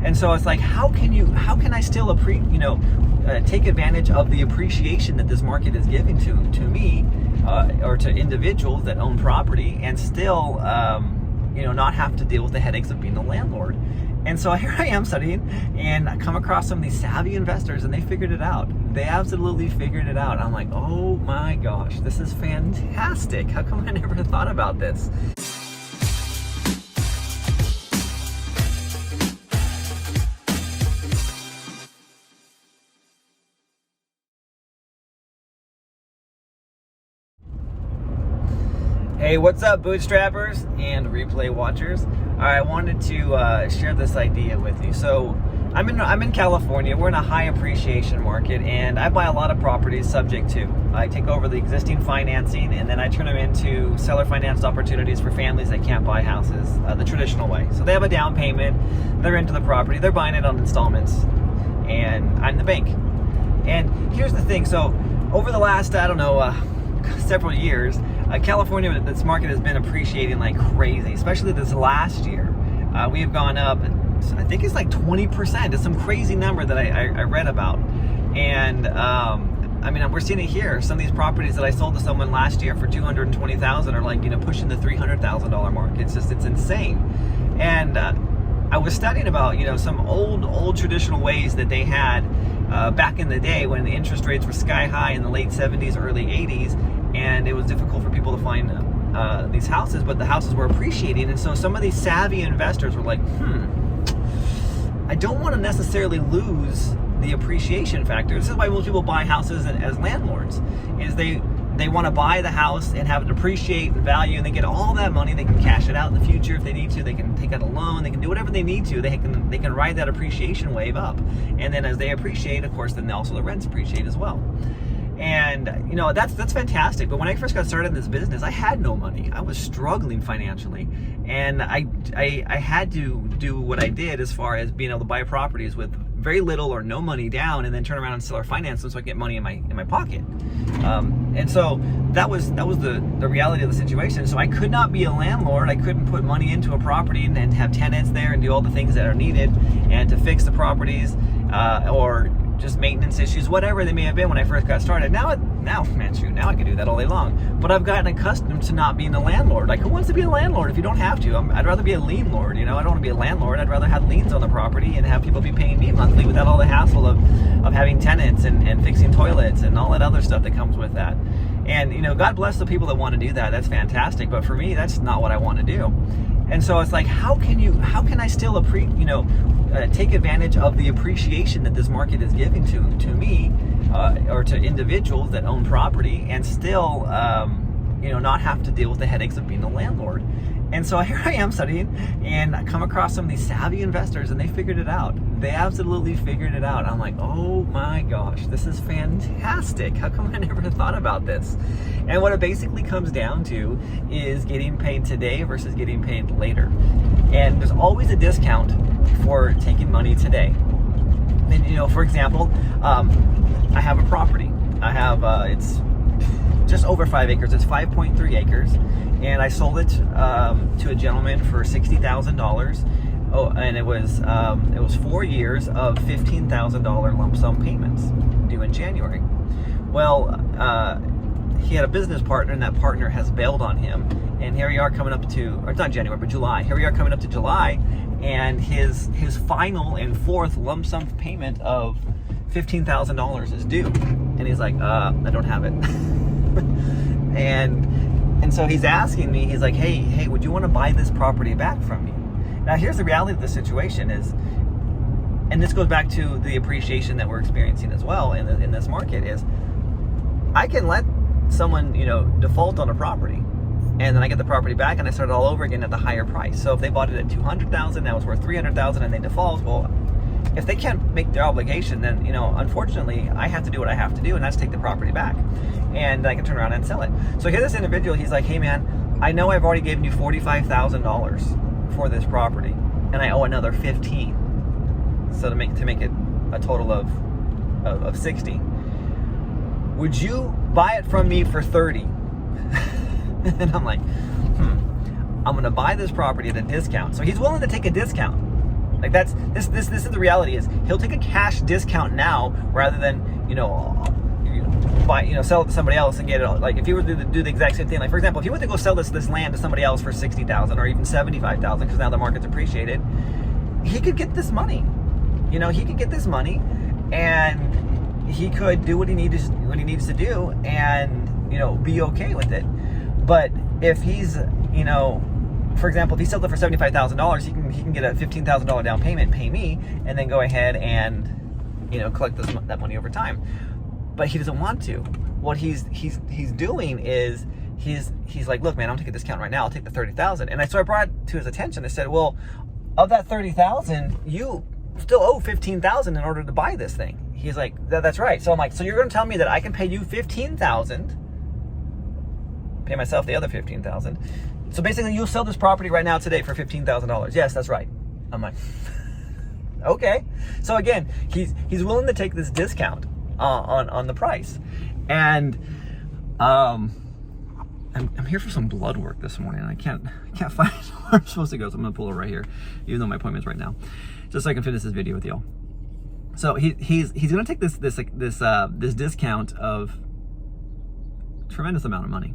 And so it's like, how can I still take advantage of the appreciation that this market is giving to me or to individuals that own property, and still not have to deal with the headaches of being a landlord? And so here I am studying, and I come across some of these savvy investors, and they figured it out. They absolutely figured it out. I'm like, oh my gosh, this is fantastic. How come I never thought about this? Hey, what's up, bootstrappers and replay watchers? All right, I wanted to share this idea with you. So I'm in California. We're in a high appreciation market, and I buy a lot of properties subject to. I take over the existing financing, and then I turn them into seller financed opportunities for families that can't buy houses the traditional way. So they have a down payment, they're into the property, they're buying it on installments, and I'm the bank. And here's the thing. So over the last, several years, California, this market has been appreciating like crazy, especially this last year. We have gone up, I think it's like 20%. It's some crazy number that I read about. And we're seeing it here. Some of these properties that I sold to someone last year for $220,000 are like, pushing the $300,000 mark. It's insane. And I was studying about, some old traditional ways that they had back in the day when the interest rates were sky high in the late 70s, early 80s, and it was difficult for people to find these houses, but the houses were appreciating. And so some of these savvy investors were like, I don't want to necessarily lose the appreciation factor. This is why most people buy houses as landlords, is they want to buy the house and have it appreciate in value, and they get all that money. They can cash it out in the future if they need to. They can take out a loan. They can do whatever they need to. They can ride that appreciation wave up. And then as they appreciate, of course, then also the rents appreciate as well. And that's fantastic. But when I first got started in this business, I had no money. I was struggling financially, and I had to do what I did as far as being able to buy properties with very little or no money down, and then turn around and seller finance them so I get money in my pocket. And so that was the reality of the situation. So I could not be a landlord. I couldn't put money into a property and have tenants there and do all the things that are needed and to fix the properties or just maintenance issues, whatever they may have been when I first got started. Now I can do that all day long. But I've gotten accustomed to not being a landlord. Like, who wants to be a landlord if you don't have to? I'd rather be a lien lord. I don't want to be a landlord. I'd rather have liens on the property and have people be paying me monthly without all the hassle of having tenants and fixing toilets and all that other stuff that comes with that. And God bless the people that want to do that. That's fantastic. But for me, that's not what I want to do. And so it's like, how can I still take advantage of the appreciation that this market is giving to me or to individuals that own property, and still not have to deal with the headaches of being a landlord? And so here I am studying, and I come across some of these savvy investors, and they figured it out. They absolutely figured it out. I'm like, oh my gosh, this is fantastic. How come I never thought about this? And what it basically comes down to is getting paid today versus getting paid later. And there's always a discount for taking money today. And for example, I have a property. I have it's just over 5 acres. It's 5.3 acres, and I sold it to a gentleman for $60,000. Oh, and it was 4 years of $15,000 lump sum payments due in January. Well, he had a business partner, and that partner has bailed on him. And here we are coming up to, or it's not January, but July. Here we are coming up to July, and his final and fourth lump sum payment of $15,000 is due. And he's like, I don't have it. and so he's asking me, he's like, hey, would you want to buy this property back from me? Now, here's the reality of the situation is, and this goes back to the appreciation that we're experiencing as well in this market, is I can let someone, default on a property, and then I get the property back and I start all over again at the higher price. So if they bought it at $200,000, now it's worth $300,000, and they default, well, if they can't make their obligation, then, unfortunately, I have to do what I have to do, and that's take the property back, and I can turn around and sell it. So here, this individual, he's like, hey man, I know I've already given you $45,000 for this property, and I owe another 15. So to make it a total of 60. Would you buy it from me for 30? And I'm like, I'm gonna buy this property at a discount. So he's willing to take a discount. Like this is the reality is he'll take a cash discount now rather than, sell it to somebody else and get it. Like if he were to do the exact same thing, like for example, if he were to go sell this land to somebody else for $60,000 or even $75,000 because now the market's appreciated, he could get this money. He could get this money and he could do what he needs to do and, be okay with it. But if he's, for example, if he sells it for $75,000, he can get a $15,000 down payment, pay me, and then go ahead and, collect that money over time. But he doesn't want to. What he's doing is he's like, look, man, I'm taking a discount right now. I'll take the $30,000. And so I brought it to his attention. I said, well, of that $30,000, you still owe $15,000 in order to buy this thing. He's like, that's right. So I'm like, so you're going to tell me that I can pay you $15,000, pay myself the other $15,000. So basically, you'll sell this property right now today for $15,000. Yes, that's right. I'm like, okay. So again, he's willing to take this discount on the price, and I'm here for some blood work this morning, and I can't find where I'm supposed to go. So I'm gonna pull it right here, even though my appointment's right now, just so I can finish this video with y'all. So he's gonna take this discount of tremendous amount of money,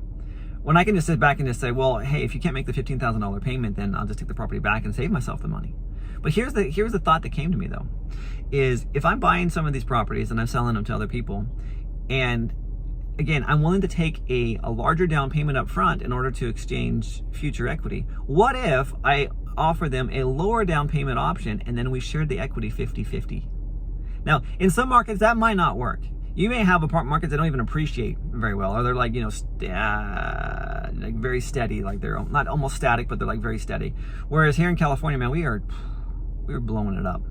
when I can just sit back and just say, well, hey, if you can't make the $15,000 payment, then I'll just take the property back and save myself the money. But here's the thought that came to me though, is if I'm buying some of these properties and I'm selling them to other people, and again, I'm willing to take a larger down payment up front in order to exchange future equity. What if I offer them a lower down payment option and then we share the equity 50-50? Now, in some markets that might not work. You may have markets that don't even appreciate very well, or they're like, like very steady, like they're not almost static, but they're like very steady. Whereas here in California, man, we're blowing it up.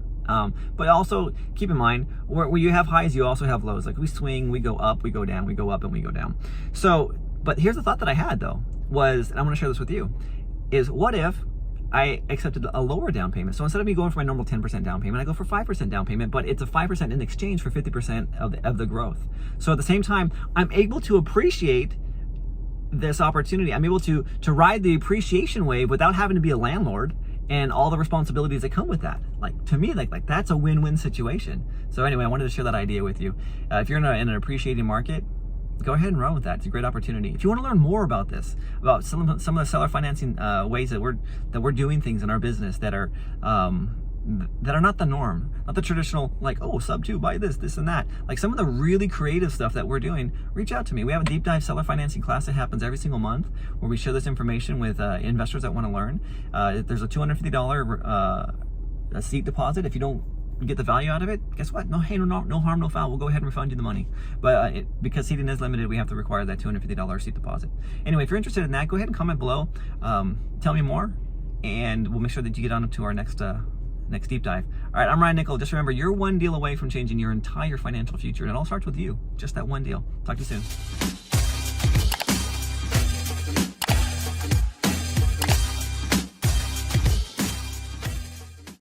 But also keep in mind, where you have highs, you also have lows. Like we swing, we go up, we go down, we go up, and we go down. So, but here's the thought that I had though, was, and I'm going to share this with you, is what if I accepted a lower down payment? So instead of me going for my normal 10% down payment, I go for 5% down payment, but it's a 5% in exchange for 50% of the growth. So at the same time, I'm able to appreciate this opportunity. I'm able to ride the appreciation wave without having to be a landlord and all the responsibilities that come with that. Like to me, like that's a win-win situation. So anyway, I wanted to share that idea with you. If you're in an appreciating market, go ahead and run with that. It's a great opportunity. If you want to learn more about this, about some of the seller financing ways that we're doing things in our business that are not the norm, not the traditional, like, oh, sub 2, buy this and that. Like some of the really creative stuff that we're doing, reach out to me. We have a deep dive seller financing class that happens every single month where we share this information with investors that want to learn. There's a $250 seat deposit. If you don't get the value out of it, guess what? No harm, no foul. We'll go ahead and refund you the money. But because seating is limited, we have to require that $250 seat deposit. Anyway, if you're interested in that, go ahead and comment below. Tell me more, and we'll make sure that you get on to our next deep dive. All right, I'm Ryan Nickel. Just remember, you're one deal away from changing your entire financial future, and it all starts with you. Just that one deal. Talk to you soon.